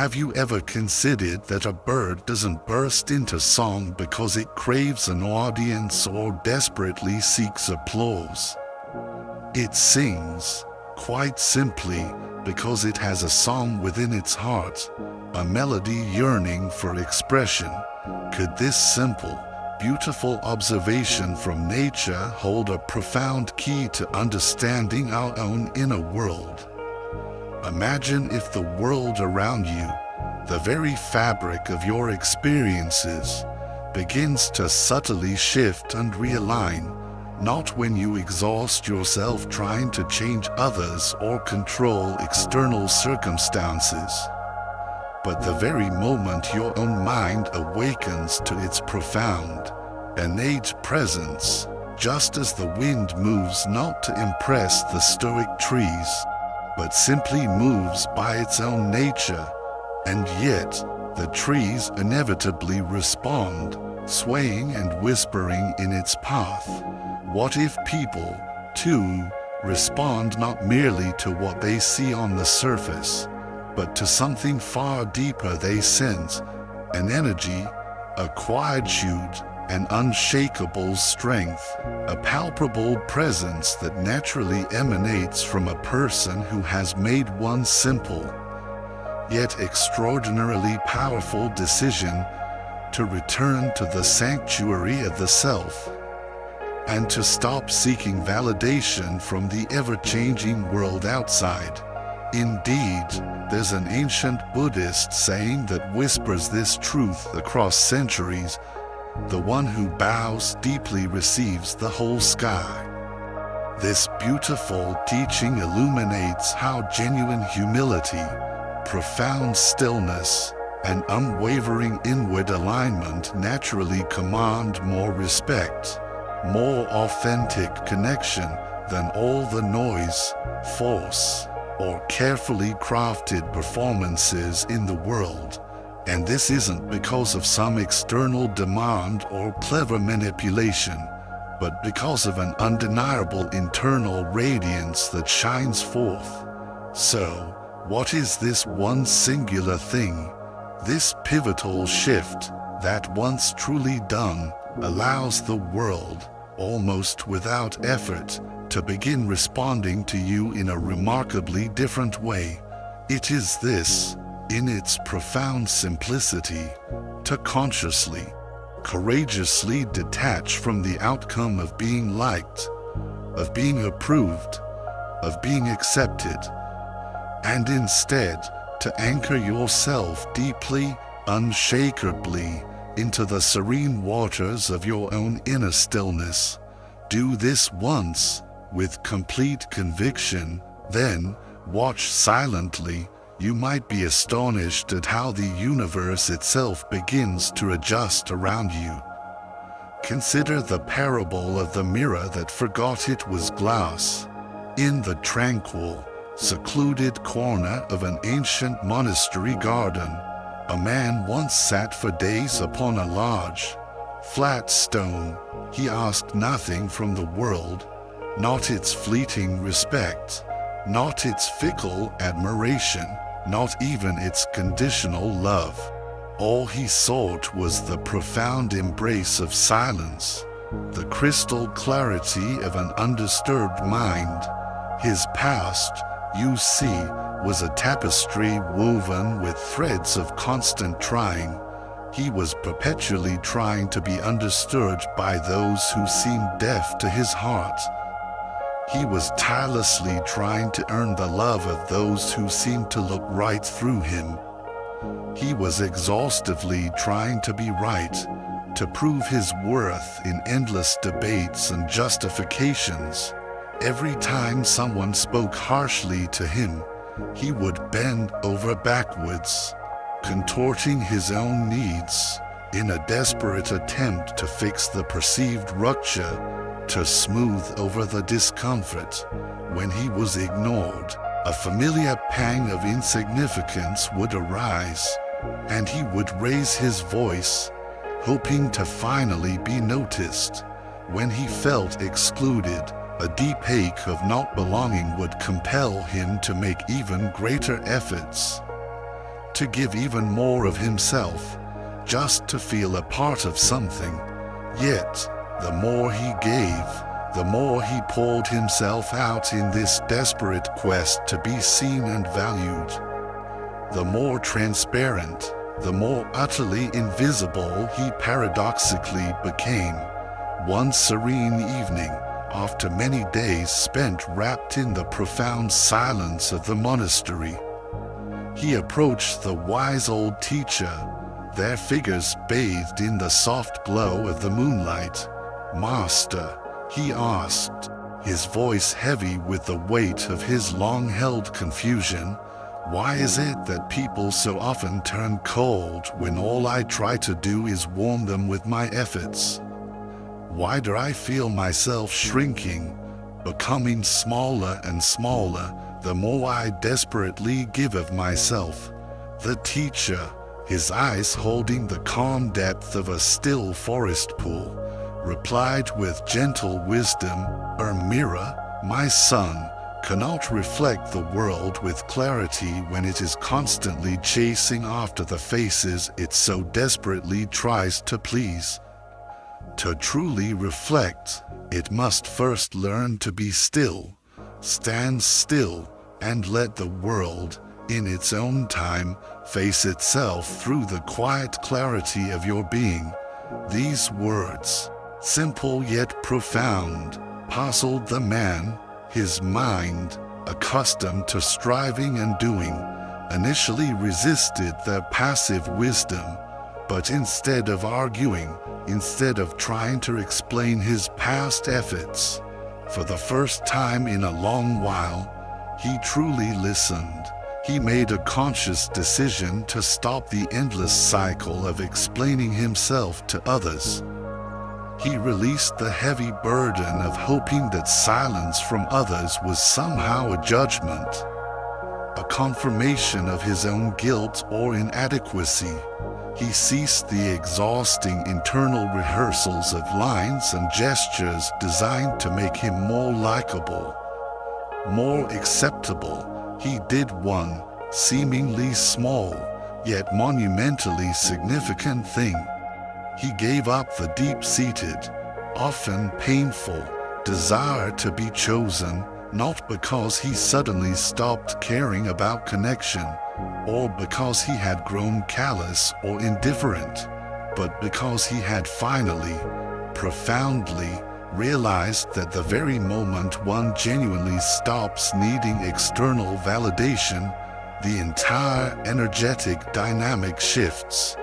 Have you ever considered that a bird doesn't burst into song because it craves an audience or desperately seeks applause? It sings, quite simply, because it has a song within its heart, a melody yearning for expression. Could this simple, beautiful observation from nature hold a profound key to understanding our own inner world? Imagine if the world around you, the very fabric of your experiences, begins to subtly shift and realign, not when you exhaust yourself trying to change others or control external circumstances, but the very moment your own mind awakens to its profound, innate presence, just as the wind moves not to impress the stoic trees, but simply moves by its own nature, and yet the trees inevitably respond, swaying and whispering in its path. What if people, too, respond not merely to what they see on the surface, but to something far deeper they sense, an energy, a quietude, an unshakable strength, a palpable presence that naturally emanates from a person who has made one simple, yet extraordinarily powerful decision to return to the sanctuary of the self, and to stop seeking validation from the ever-changing world outside. Indeed, there's an ancient Buddhist saying that whispers this truth across centuries: the one who bows deeply receives the whole sky. This beautiful teaching illuminates how genuine humility, profound stillness, and unwavering inward alignment naturally command more respect, more authentic connection than all the noise, force, or carefully crafted performances in the world. And this isn't because of some external demand or clever manipulation, but because of an undeniable internal radiance that shines forth. So, what is this one singular thing, this pivotal shift, that once truly done, allows the world, almost without effort, to begin responding to you in a remarkably different way? It is this, in its profound simplicity, to consciously, courageously detach from the outcome of being liked, of being approved, of being accepted, and instead to anchor yourself deeply, unshakably, into the serene waters of your own inner stillness. Do this once, with complete conviction, then watch silently. You might be astonished at how the universe itself begins to adjust around you. Consider the parable of the mirror that forgot it was glass. In the tranquil, secluded corner of an ancient monastery garden, a man once sat for days upon a large, flat stone. He asked nothing from the world, not its fleeting respect, not its fickle admiration, not even its conditional love. All he sought was the profound embrace of silence, the crystal clarity of an undisturbed mind. His past, you see, was a tapestry woven with threads of constant trying. He was perpetually trying to be understood by those who seemed deaf to his heart. He was tirelessly trying to earn the love of those who seemed to look right through him. He was exhaustively trying to be right, to prove his worth in endless debates and justifications. Every time someone spoke harshly to him, he would bend over backwards, contorting his own needs in a desperate attempt to fix the perceived rupture, to smooth over the discomfort. When he was ignored, a familiar pang of insignificance would arise, and he would raise his voice, hoping to finally be noticed. When he felt excluded, a deep ache of not belonging would compel him to make even greater efforts. to give even more of himself, just to feel a part of something. Yet, the more he gave, the more he poured himself out in this desperate quest to be seen and valued. The more transparent, the more utterly invisible he paradoxically became. One serene evening, after many days spent wrapped in the profound silence of the monastery, he approached the wise old teacher, their figures bathed in the soft glow of the moonlight. "Master," he asked, his voice heavy with the weight of his long-held confusion, "why is it that people so often turn cold when all I try to do is warm them with my efforts? Why do I feel myself shrinking, becoming smaller and smaller the more I desperately give of myself?" The teacher, his eyes holding the calm depth of a still forest pool, replied with gentle wisdom, "A mirror, my son, cannot reflect the world with clarity when it is constantly chasing after the faces it so desperately tries to please. To truly reflect, it must first learn to be still, stand still, and let the world, in its own time, face itself through the quiet clarity of your being." These words, simple yet profound, puzzled the man. His mind, accustomed to striving and doing, initially resisted their passive wisdom, but instead of arguing, instead of trying to explain his past efforts, for the first time in a long while, he truly listened. He made a conscious decision to stop the endless cycle of explaining himself to others. He released the heavy burden of hoping that silence from others was somehow a judgment, a confirmation of his own guilt or inadequacy. He ceased the exhausting internal rehearsals of lines and gestures designed to make him more likable, more acceptable. He did one, seemingly small, yet monumentally significant thing. He gave up the deep-seated, often painful, desire to be chosen, not because he suddenly stopped caring about connection, or because he had grown callous or indifferent, but because he had finally, profoundly, realized that the very moment one genuinely stops needing external validation, the entire energetic dynamic shifts.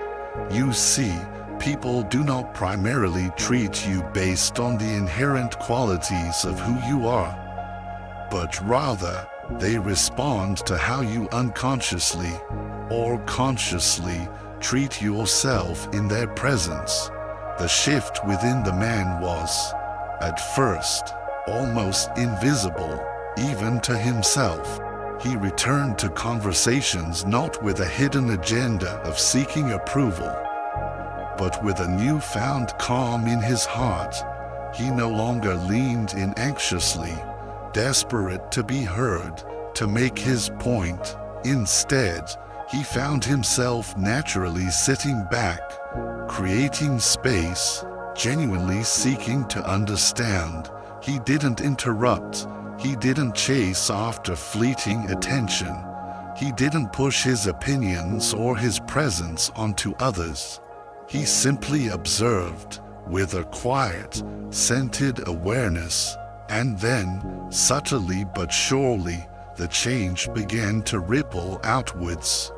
You see, people do not primarily treat you based on the inherent qualities of who you are, but rather, they respond to how you unconsciously or consciously treat yourself in their presence. The shift within the man was, at first, almost invisible, even to himself. He returned to conversations not with a hidden agenda of seeking approval, but with a newfound calm in his heart. He no longer leaned in anxiously, desperate to be heard, to make his point. Instead, he found himself naturally sitting back, creating space, genuinely seeking to understand. He didn't interrupt. He didn't chase after fleeting attention. He didn't push his opinions or his presence onto others. He simply observed, with a quiet, centered awareness, and then, subtly but surely, the change began to ripple outwards.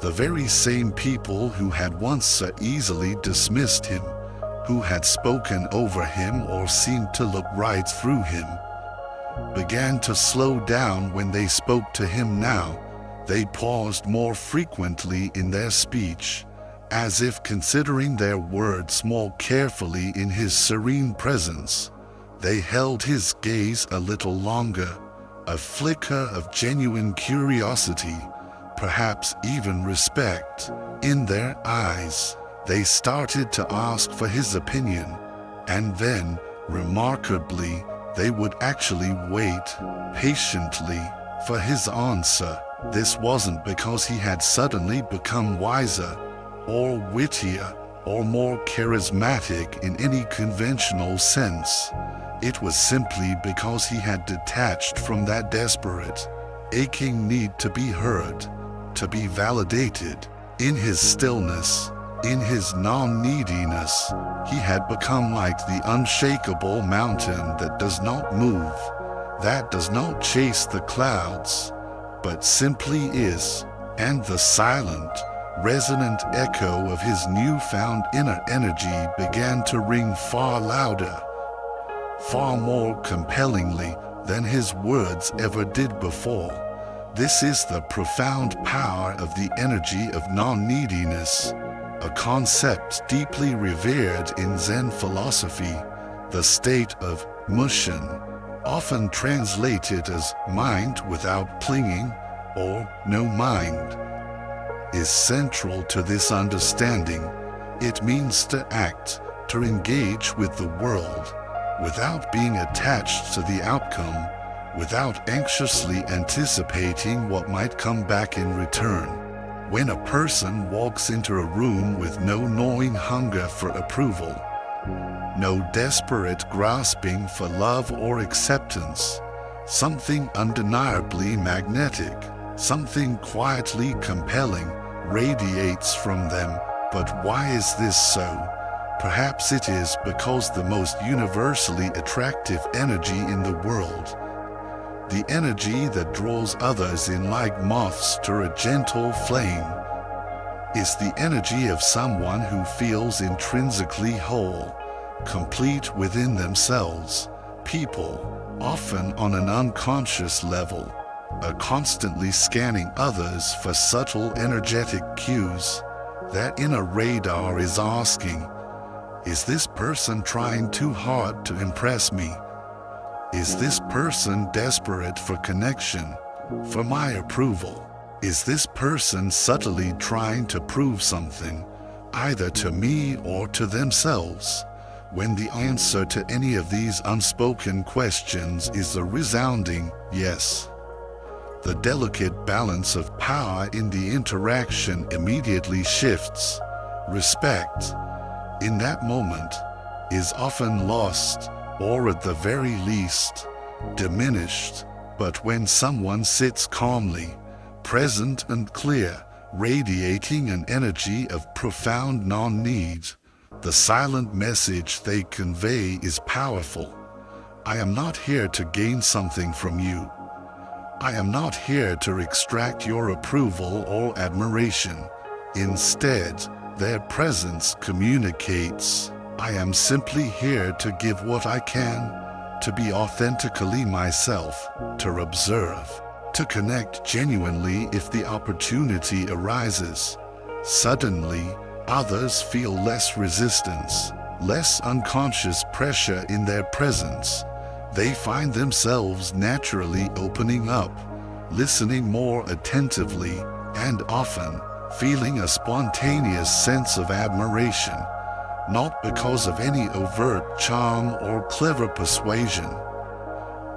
The very same people who had once so easily dismissed him, who had spoken over him or seemed to look right through him, began to slow down when they spoke to him now. They paused more frequently in their speech, as if considering their words more carefully in his serene presence. They held his gaze a little longer, a flicker of genuine curiosity, perhaps even respect, in their eyes. They started to ask for his opinion, and then, remarkably, they would actually wait patiently for his answer. This wasn't because he had suddenly become wiser, or wittier, or more charismatic in any conventional sense. It was simply because he had detached from that desperate, aching need to be heard, to be validated. In his stillness, in his non-neediness, he had become like the unshakable mountain that does not move, that does not chase the clouds, but simply is, and the silent, resonant echo of his newfound inner energy began to ring far louder, far more compellingly than his words ever did before. This is the profound power of the energy of non-neediness, a concept deeply revered in Zen philosophy. The state of mushin, often translated as mind without clinging or no mind, is central to this understanding. It means to act, to engage with the world, without being attached to the outcome, without anxiously anticipating what might come back in return. When a person walks into a room with no gnawing hunger for approval, no desperate grasping for love or acceptance, something undeniably magnetic, something quietly compelling radiates from them. But why is this so? Perhaps it is because the most universally attractive energy in the world, the energy that draws others in like moths to a gentle flame, is the energy of someone who feels intrinsically whole, complete within themselves. People, often on an unconscious level, are constantly scanning others for subtle energetic cues. That inner radar is asking, is this person trying too hard to impress me? Is this person desperate for connection, for my approval? Is this person subtly trying to prove something, either to me or to themselves? When the answer to any of these unspoken questions is a resounding yes, the delicate balance of power in the interaction immediately shifts. Respect, in that moment, is often lost, or at the very least, diminished. But when someone sits calmly, present and clear, radiating an energy of profound non-need, the silent message they convey is powerful. I am not here to gain something from you. I am not here to extract your approval or admiration. Instead, their presence communicates, I am simply here to give what I can, to be authentically myself, to observe, to connect genuinely if the opportunity arises. Suddenly, others feel less resistance, less unconscious pressure in their presence. They find themselves naturally opening up, listening more attentively, and often feeling a spontaneous sense of admiration, not because of any overt charm or clever persuasion,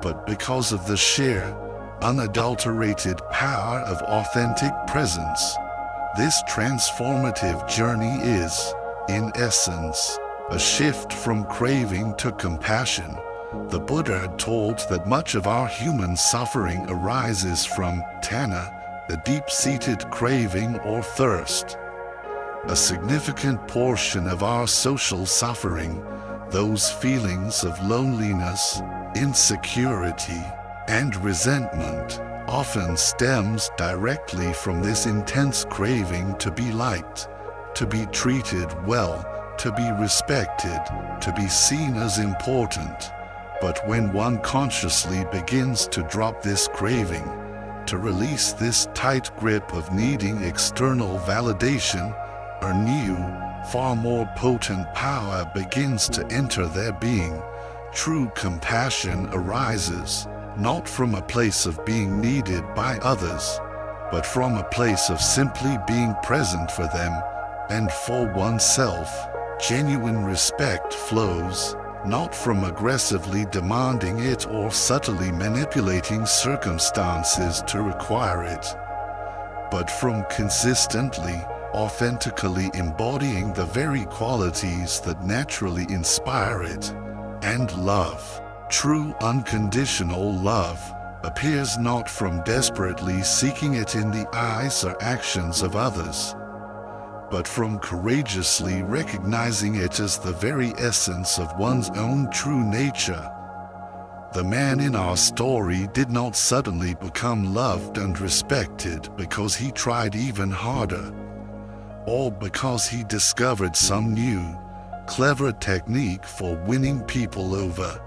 but because of the sheer, unadulterated power of authentic presence. This transformative journey is, in essence, a shift from craving to compassion. The Buddha told that much of our human suffering arises from tanha, the deep-seated craving or thirst. A significant portion of our social suffering, those feelings of loneliness, insecurity, and resentment, often stems directly from this intense craving to be liked, to be treated well, to be respected, to be seen as important. But when one consciously begins to drop this craving, to release this tight grip of needing external validation, a new, far more potent power begins to enter their being. True compassion arises, not from a place of being needed by others, but from a place of simply being present for them and for oneself. Genuine respect flows, not from aggressively demanding it or subtly manipulating circumstances to require it, but from consistently, authentically embodying the very qualities that naturally inspire it. And love, true unconditional love, appears not from desperately seeking it in the eyes or actions of others, but from courageously recognizing it as the very essence of one's own true nature. The man in our story did not suddenly become loved and respected because he tried even harder, or because he discovered some new, clever technique for winning people over.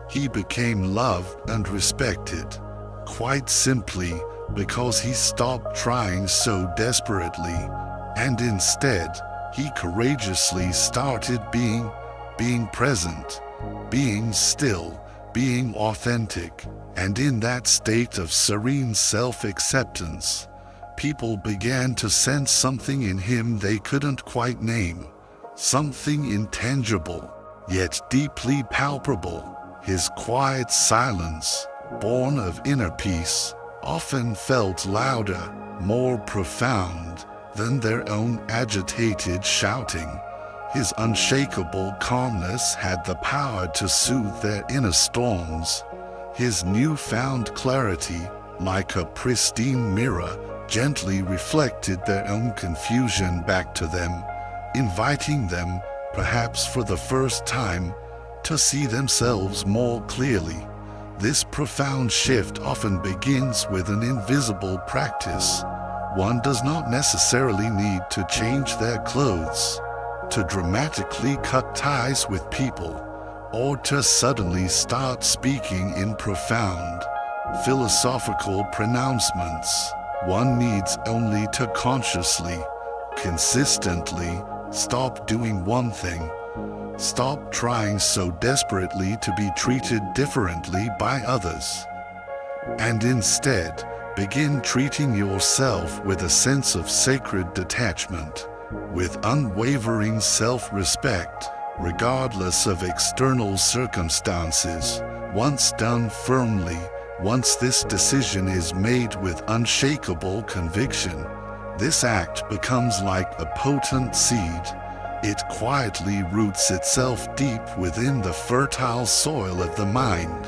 He became loved and respected, quite simply because he stopped trying so desperately, and instead, he courageously started being present, being still, being authentic. And in that state of serene self-acceptance, people began to sense something in him they couldn't quite name, something intangible, yet deeply palpable. His quiet silence, born of inner peace, often felt louder, more profound than their own agitated shouting. His unshakable calmness had the power to soothe their inner storms. His newfound clarity, like a pristine mirror, gently reflected their own confusion back to them, inviting them, perhaps for the first time, to see themselves more clearly. This profound shift often begins with an invisible practice. One does not necessarily need to change their clothes, to dramatically cut ties with people, or to suddenly start speaking in profound, philosophical pronouncements. One needs only to consciously, consistently stop doing one thing. Stop trying so desperately to be treated differently by others, and instead begin treating yourself with a sense of sacred detachment, with unwavering self-respect, regardless of external circumstances. Once done firmly, once this decision is made with unshakable conviction, this act becomes like a potent seed. It quietly roots itself deep within the fertile soil of the mind.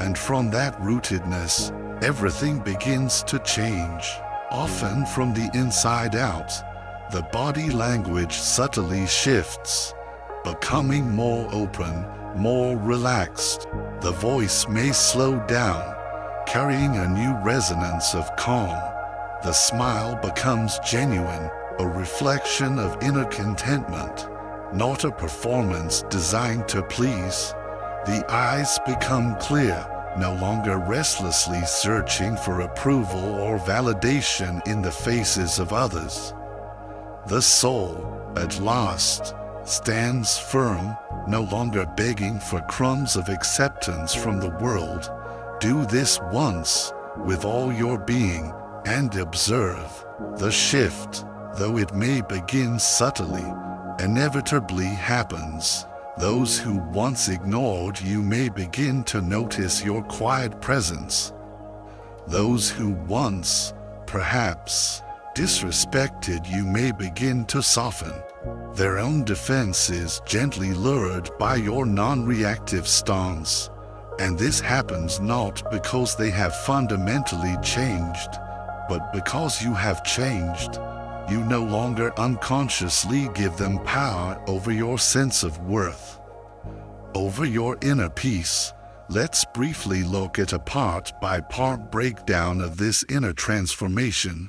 And from that rootedness, everything begins to change, often from the inside out. The body language subtly shifts, becoming more open, more relaxed. The voice may slow down, carrying a new resonance of calm. The smile becomes genuine, a reflection of inner contentment, not a performance designed to please. The eyes become clear, no longer restlessly searching for approval or validation in the faces of others. The soul, at last, stands firm, no longer begging for crumbs of acceptance from the world. Do this once, with all your being, and observe. The shift, though it may begin subtly, inevitably happens. Those who once ignored you may begin to notice your quiet presence. Those who once, perhaps, disrespected you may begin to soften, their own defenses gently lured by your non-reactive stance. And this happens not because they have fundamentally changed, but because you have changed. You no longer unconsciously give them power over your sense of worth, over your inner peace. Let's briefly look at a part-by-part breakdown of this inner transformation.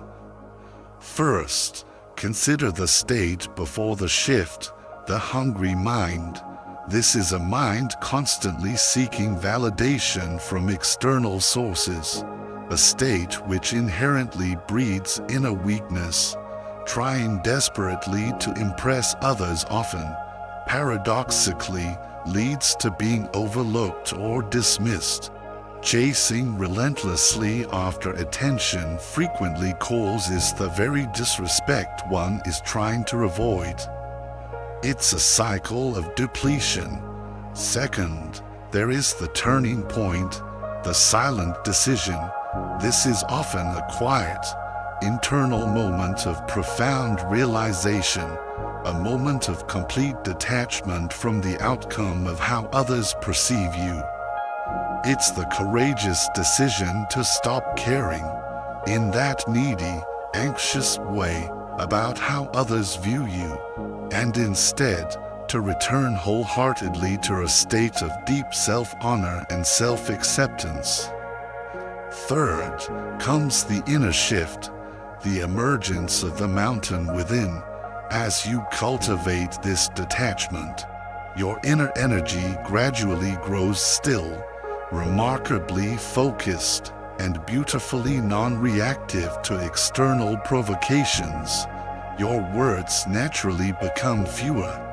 First, consider the state before the shift, the hungry mind. This is a mind constantly seeking validation from external sources, a state which inherently breeds inner weakness. Trying desperately to impress others often, paradoxically, leads to being overlooked or dismissed. Chasing relentlessly after attention frequently causes the very disrespect one is trying to avoid. It's a cycle of depletion. Second, there is the turning point, the silent decision. This is often a quiet, internal moment of profound realization, a moment of complete detachment from the outcome of how others perceive you. It's the courageous decision to stop caring, in that needy, anxious way, about how others view you, and instead, to return wholeheartedly to a state of deep self-honor and self-acceptance. Third comes the inner shift, the emergence of the mountain within. As you cultivate this detachment, your inner energy gradually grows still, remarkably focused, and beautifully non-reactive to external provocations. Your words naturally become fewer,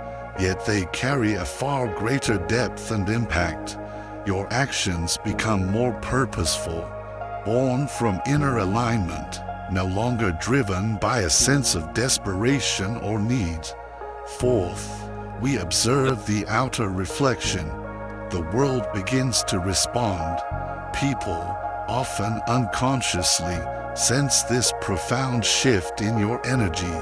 yet they carry a far greater depth and impact. Your actions become more purposeful, born from inner alignment, no longer driven by a sense of desperation or need. Fourth, we observe the outer reflection. The world begins to respond. People, often unconsciously, sense this profound shift in your energy,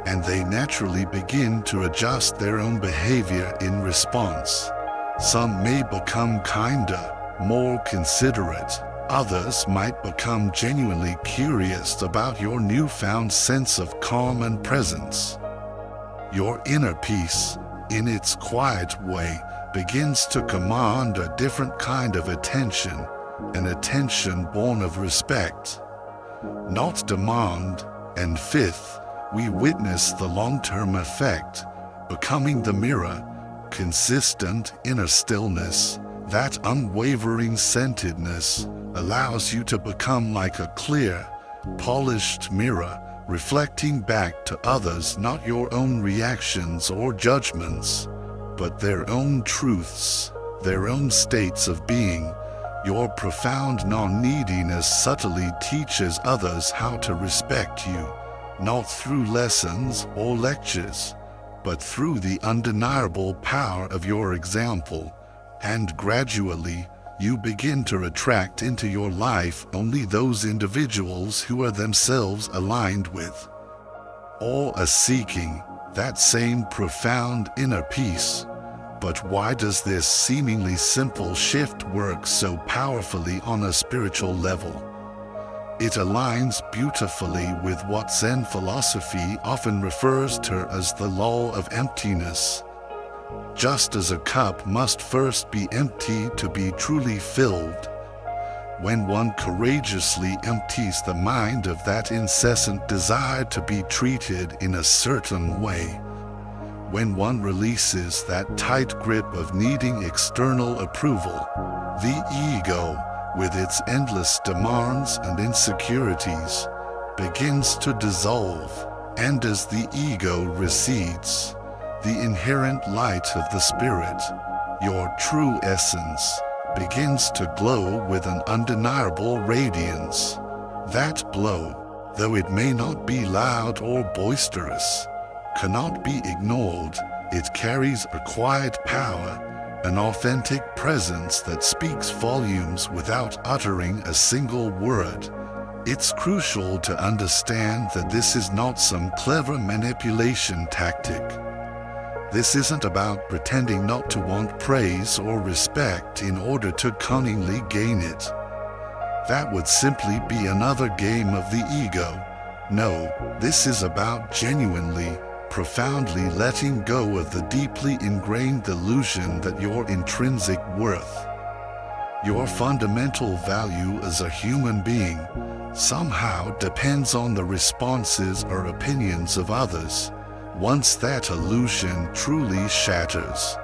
and they naturally begin to adjust their own behavior in response. Some may become kinder, more considerate. Others might become genuinely curious about your newfound sense of calm and presence. Your inner peace, in its quiet way, begins to command a different kind of attention, an attention born of respect, not demand. And fifth, we witness the long-term effect, becoming the mirror, consistent inner stillness. That unwavering centeredness allows you to become like a clear, polished mirror, reflecting back to others not your own reactions or judgments, but their own truths, their own states of being. Your profound non-neediness subtly teaches others how to respect you, not through lessons or lectures, but through the undeniable power of your example. And gradually, you begin to attract into your life only those individuals who are themselves aligned with, or are seeking, that same profound inner peace. But why does this seemingly simple shift work so powerfully on a spiritual level? It aligns beautifully with what Zen philosophy often refers to as the law of emptiness. Just as a cup must first be empty to be truly filled, when one courageously empties the mind of that incessant desire to be treated in a certain way, when one releases that tight grip of needing external approval, the ego, with its endless demands and insecurities, begins to dissolve, and as the ego recedes, the inherent light of the spirit, your true essence, begins to glow with an undeniable radiance. That glow, though it may not be loud or boisterous, cannot be ignored. It carries a quiet power, an authentic presence that speaks volumes without uttering a single word. It's crucial to understand that this is not some clever manipulation tactic. This isn't about pretending not to want praise or respect in order to cunningly gain it. That would simply be another game of the ego. No, this is about genuinely, profoundly letting go of the deeply ingrained delusion that your intrinsic worth, your fundamental value as a human being, somehow depends on the responses or opinions of others. Once that illusion truly shatters,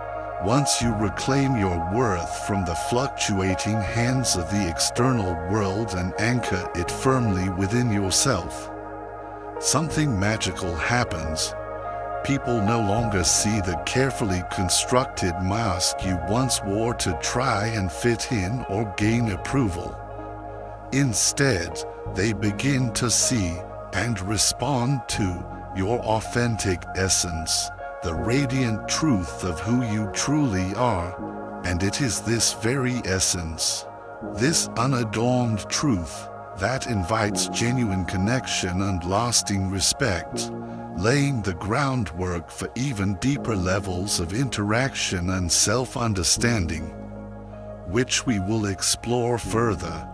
once you reclaim your worth from the fluctuating hands of the external world and anchor it firmly within yourself, something magical happens. People no longer see the carefully constructed mask you once wore to try and fit in or gain approval. Instead, they begin to see and respond to your authentic essence, the radiant truth of who you truly are. And it is this very essence, this unadorned truth, that invites genuine connection and lasting respect, laying the groundwork for even deeper levels of interaction and self-understanding, which we will explore further.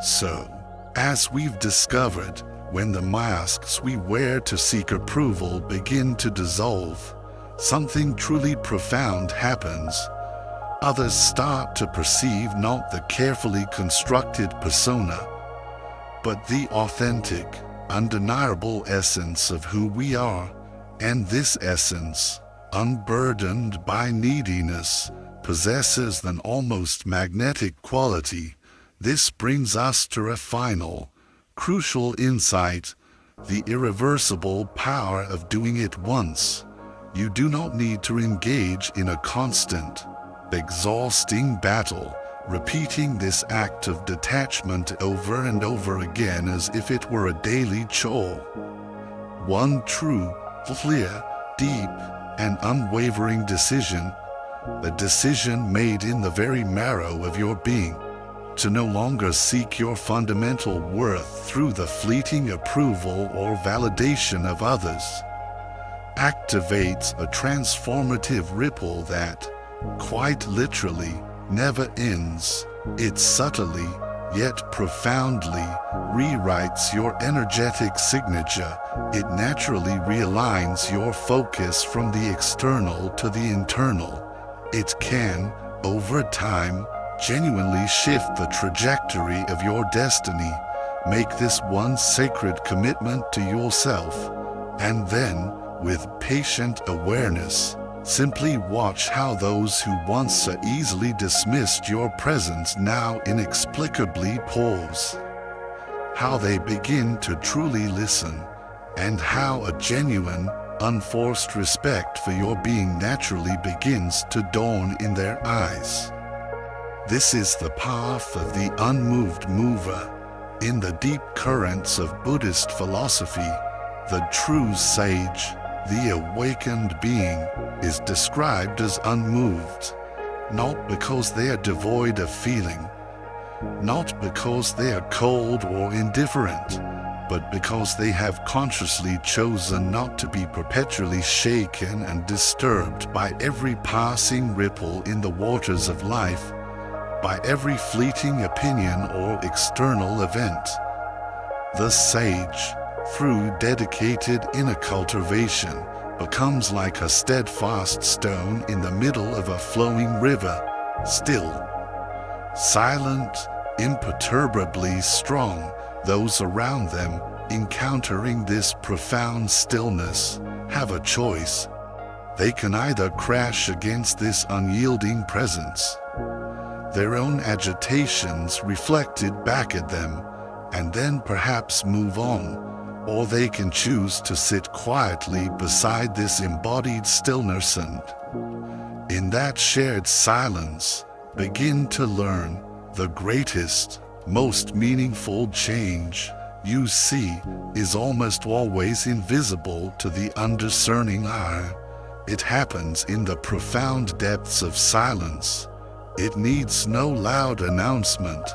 So, as we've discovered, when the masks we wear to seek approval begin to dissolve, something truly profound happens. Others start to perceive not the carefully constructed persona, but the authentic, undeniable essence of who we are. And this essence, unburdened by neediness, possesses an almost magnetic quality. This brings us to a final, crucial insight: the irreversible power of doing it once. You do not need to engage in a constant, exhausting battle, repeating this act of detachment over and over again as if it were a daily chore. One true, clear, deep, and unwavering decision, a decision made in the very marrow of your being, to no longer seek your fundamental worth through the fleeting approval or validation of others, activates a transformative ripple that, quite literally, never ends. It subtly, yet profoundly, rewrites your energetic signature. It naturally realigns your focus from the external to the internal. It can, over time, genuinely shift the trajectory of your destiny. Make this one sacred commitment to yourself, and then, with patient awareness, simply watch how those who once so easily dismissed your presence now inexplicably pause. How they begin to truly listen, and how a genuine, unforced respect for your being naturally begins to dawn in their eyes. This is the path of the unmoved mover. In the deep currents of Buddhist philosophy, the true sage, the awakened being, is described as unmoved, not because they are devoid of feeling, not because they are cold or indifferent, but because they have consciously chosen not to be perpetually shaken and disturbed by every passing ripple in the waters of life, by every fleeting opinion or external event. The sage, through dedicated inner cultivation, becomes like a steadfast stone in the middle of a flowing river, still, silent, imperturbably strong. Those around them, encountering this profound stillness, have a choice. They can either crash against this unyielding presence, their own agitations reflected back at them, and then perhaps move on, or they can choose to sit quietly beside this embodied stillness and, in that shared silence, begin to learn. The greatest, most meaningful change you see is almost always invisible to the undiscerning eye. It happens in the profound depths of silence. It needs no loud announcement,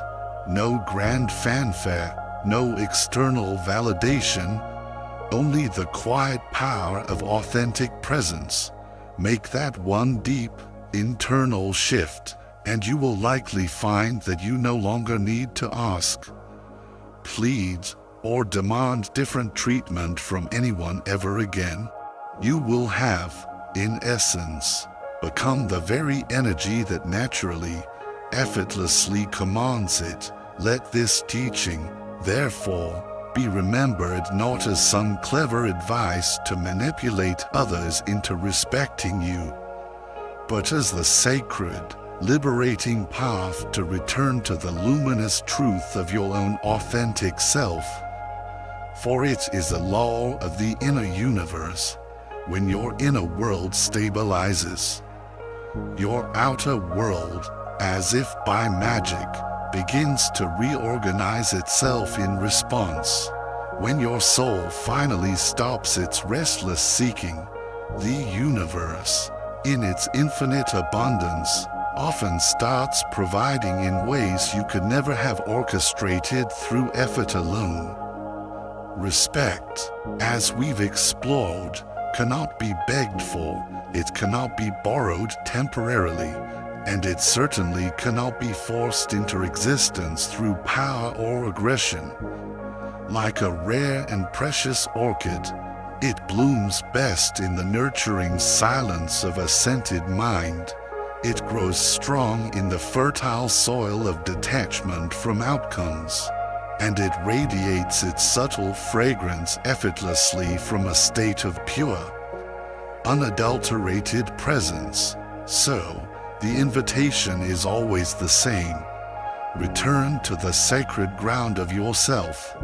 no grand fanfare, no external validation, only the quiet power of authentic presence. Make that one deep, internal shift, and you will likely find that you no longer need to ask, plead, or demand different treatment from anyone ever again. You will have, in essence, become the very energy that naturally, effortlessly commands it. Let this teaching, therefore, be remembered not as some clever advice to manipulate others into respecting you, but as the sacred, liberating path to return to the luminous truth of your own authentic self. For it is a law of the inner universe. When your inner world stabilizes, your outer world, as if by magic, begins to reorganize itself in response. When your soul finally stops its restless seeking, the universe, in its infinite abundance, often starts providing in ways you could never have orchestrated through effort alone. Respect, as we've explored, cannot be begged for, it cannot be borrowed temporarily, and it certainly cannot be forced into existence through power or aggression. Like a rare and precious orchid, it blooms best in the nurturing silence of a scented mind. It grows strong in the fertile soil of detachment from outcomes, and it radiates its subtle fragrance effortlessly from a state of pure, unadulterated presence. So, the invitation is always the same. Return to the sacred ground of yourself.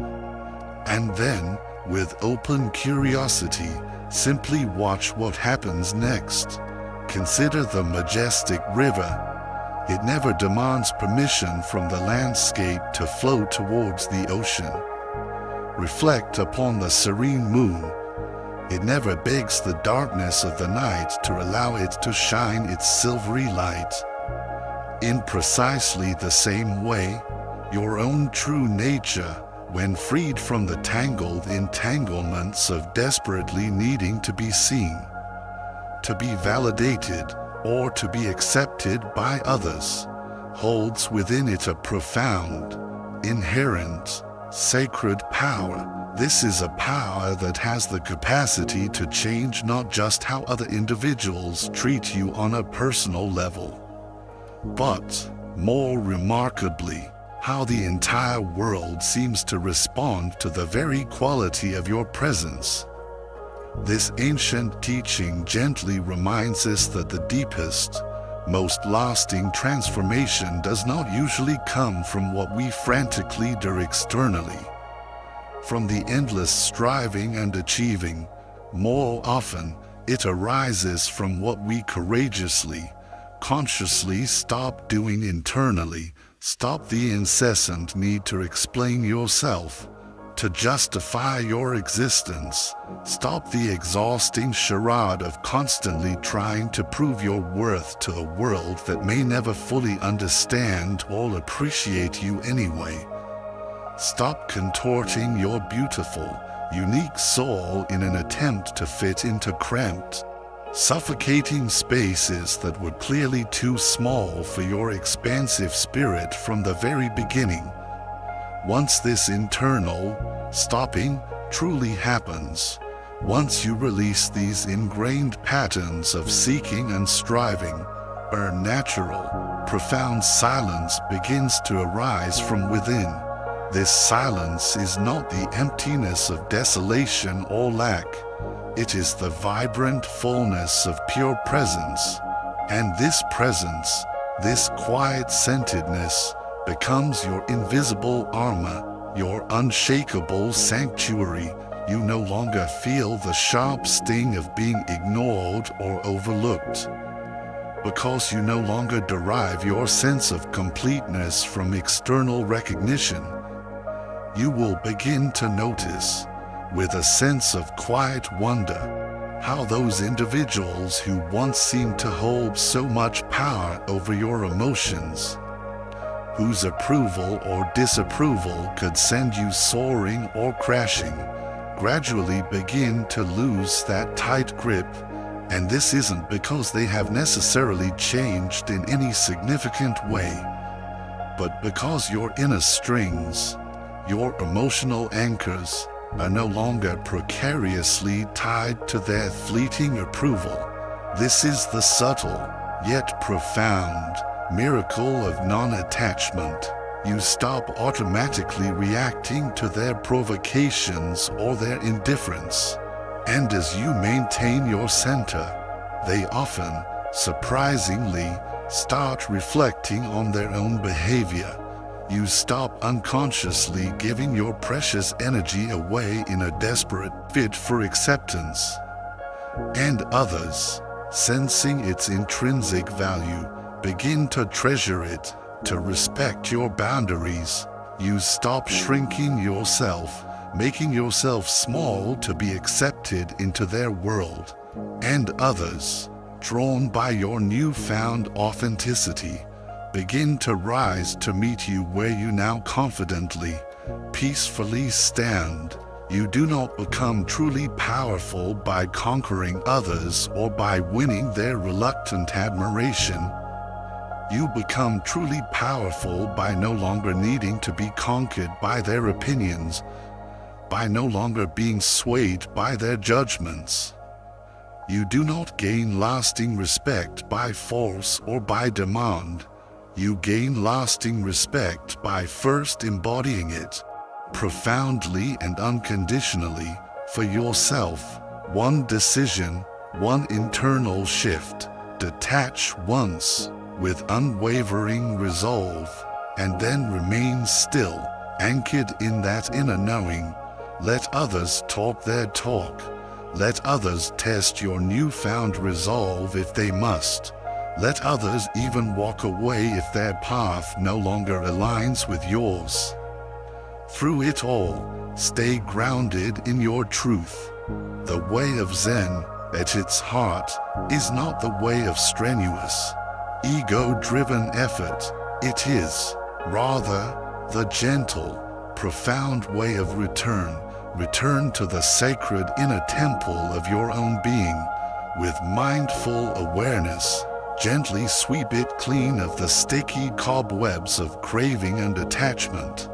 And then, with open curiosity, simply watch what happens next. Consider the majestic river. It never demands permission from the landscape to flow towards the ocean. Reflect upon the serene moon. It never begs the darkness of the night to allow it to shine its silvery light. In precisely the same way, your own true nature, when freed from the tangled entanglements of desperately needing to be seen, to be validated, or to be accepted by others, holds within it a profound, inherent, sacred power. This is a power that has the capacity to change not just how other individuals treat you on a personal level, but, more remarkably, how the entire world seems to respond to the very quality of your presence. This ancient teaching gently reminds us that the deepest, most lasting transformation does not usually come from what we frantically do externally, from the endless striving and achieving. More often, it arises from what we courageously, consciously stop doing internally. Stop the incessant need to explain yourself, to justify your existence. Stop the exhausting charade of constantly trying to prove your worth to a world that may never fully understand or appreciate you anyway. Stop contorting your beautiful, unique soul in an attempt to fit into cramped, suffocating spaces that were clearly too small for your expansive spirit from the very beginning. Once this internal stopping truly happens, once you release these ingrained patterns of seeking and striving, a natural, profound silence begins to arise from within. This silence is not the emptiness of desolation or lack. It is the vibrant fullness of pure presence, and this presence, this quiet centeredness, becomes your invisible armor, your unshakable sanctuary. You no longer feel the sharp sting of being ignored or overlooked, because you no longer derive your sense of completeness from external recognition. You will begin to notice, with a sense of quiet wonder, how those individuals who once seemed to hold so much power over your emotions, whose approval or disapproval could send you soaring or crashing, gradually begin to lose that tight grip. And this isn't because they have necessarily changed in any significant way, but because your inner strings, your emotional anchors, are no longer precariously tied to their fleeting approval. This is the subtle, yet profound, miracle of non-attachment. You stop automatically reacting to their provocations or their indifference. And as you maintain your center, they often, surprisingly, start reflecting on their own behavior. You stop unconsciously giving your precious energy away in a desperate fit for acceptance. And others, sensing its intrinsic value, begin to treasure it, to respect your boundaries. You stop shrinking yourself, making yourself small to be accepted into their world. And others, drawn by your newfound authenticity, begin to rise to meet you where you now confidently, peacefully stand. You do not become truly powerful by conquering others or by winning their reluctant admiration. You become truly powerful by no longer needing to be conquered by their opinions, by no longer being swayed by their judgments. You do not gain lasting respect by force or by demand. You gain lasting respect by first embodying it, profoundly and unconditionally, for yourself. One decision, one internal shift. Detach once, with unwavering resolve, and then remain still, anchored in that inner knowing. Let others talk their talk. Let others test your newfound resolve if they must. Let others even walk away if their path no longer aligns with yours. Through it all, stay grounded in your truth. The way of Zen, at its heart, is not the way of strenuous, ego-driven effort. It is, rather, the gentle, profound way of return to the sacred inner temple of your own being. With mindful awareness, gently sweep it clean of the sticky cobwebs of craving and attachment.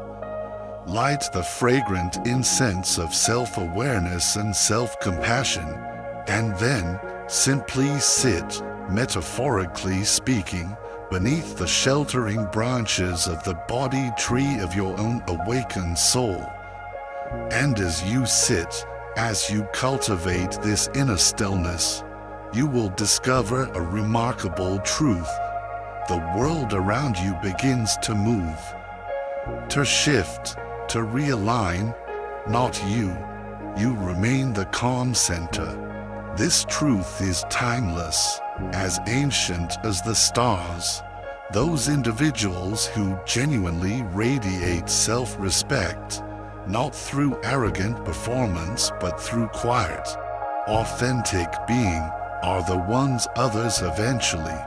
Light the fragrant incense of self-awareness and self-compassion, and then simply sit, metaphorically speaking, beneath the sheltering branches of the body tree of your own awakened soul. And as you sit, as you cultivate this inner stillness, you will discover a remarkable truth. The world around you begins to move, to shift, to realign. Not you. You remain the calm center. This truth is timeless, as ancient as the stars. Those individuals who genuinely radiate self-respect, not through arrogant performance but through quiet, authentic being, are the ones others eventually,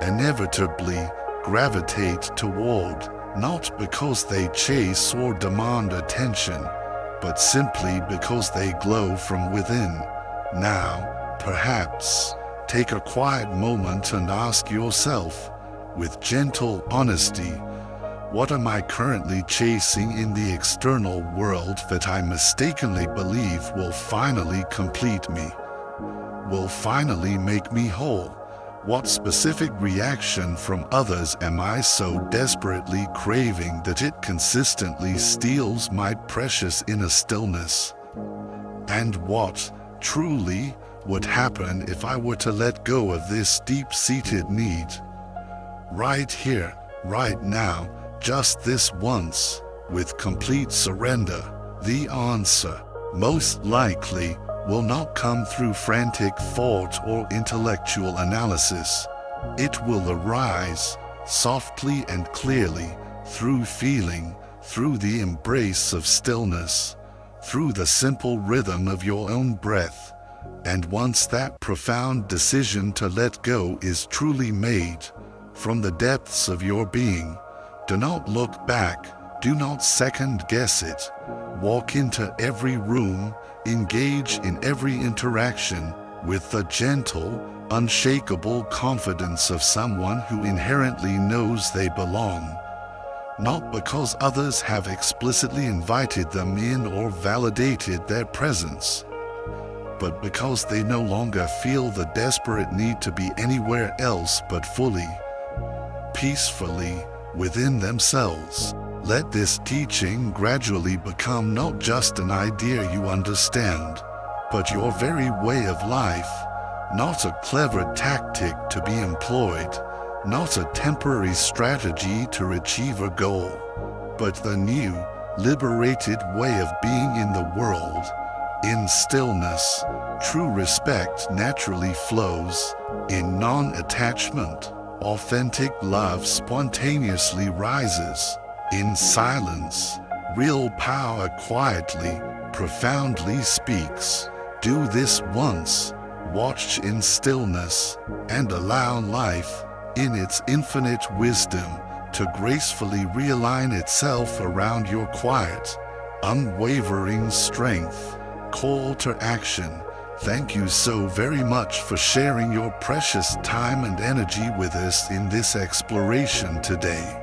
inevitably, gravitate toward, not because they chase or demand attention, but simply because they glow from within. Now, perhaps, take a quiet moment and ask yourself, with gentle honesty, what am I currently chasing in the external world that I mistakenly believe will finally complete me, will finally make me whole? What specific reaction from others am I so desperately craving that it consistently steals my precious inner stillness? And what, truly, would happen if I were to let go of this deep-seated need? Right here, right now, just this once, with complete surrender. The answer, most likely, will not come through frantic thought or intellectual analysis. It will arise, softly and clearly, through feeling, through the embrace of stillness, through the simple rhythm of your own breath. And once that profound decision to let go is truly made, from the depths of your being, do not look back, do not second-guess it. Walk into every room, engage in every interaction with the gentle, unshakable confidence of someone who inherently knows they belong, not because others have explicitly invited them in or validated their presence, but because they no longer feel the desperate need to be anywhere else but fully, peacefully, within themselves. Let this teaching gradually become not just an idea you understand, but your very way of life, not a clever tactic to be employed, not a temporary strategy to achieve a goal, but the new, liberated way of being in the world. In stillness, true respect naturally flows. In non-attachment, authentic love spontaneously rises. In silence, real power quietly, profoundly speaks. Do this once, Watch in stillness and allow life, in its infinite wisdom, to gracefully realign itself around your quiet, unwavering strength. Call to action. Thank you so very much for sharing your precious time and energy with us in this exploration today.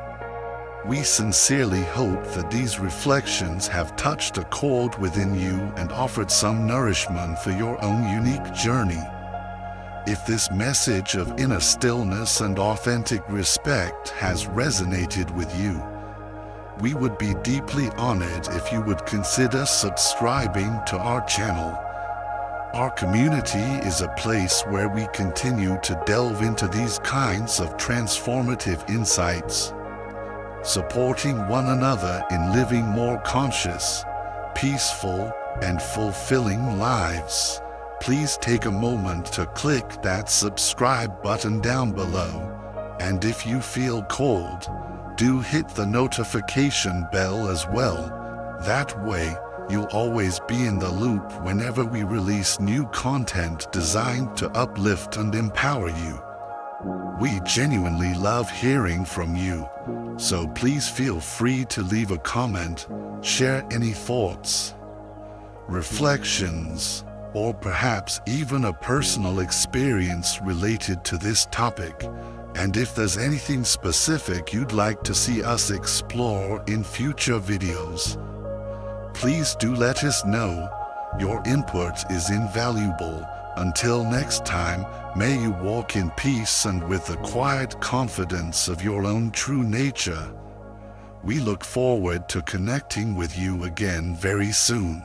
We sincerely hope that these reflections have touched a chord within you and offered some nourishment for your own unique journey. If this message of inner stillness and authentic respect has resonated with you, we would be deeply honored if you would consider subscribing to our channel. Our community is a place where we continue to delve into these kinds of transformative insights, supporting one another in living more conscious, peaceful, and fulfilling lives. Please take a moment to click that subscribe button down below, and if you feel called, do hit the notification bell as well. That way, you'll always be in the loop whenever we release new content designed to uplift and empower you. We genuinely love hearing from you, so please feel free to leave a comment, share any thoughts, reflections, or perhaps even a personal experience related to this topic. And if there's anything specific you'd like to see us explore in future videos, please do let us know. Your input is invaluable. Until next time, may you walk in peace and with the quiet confidence of your own true nature. We look forward to connecting with you again very soon.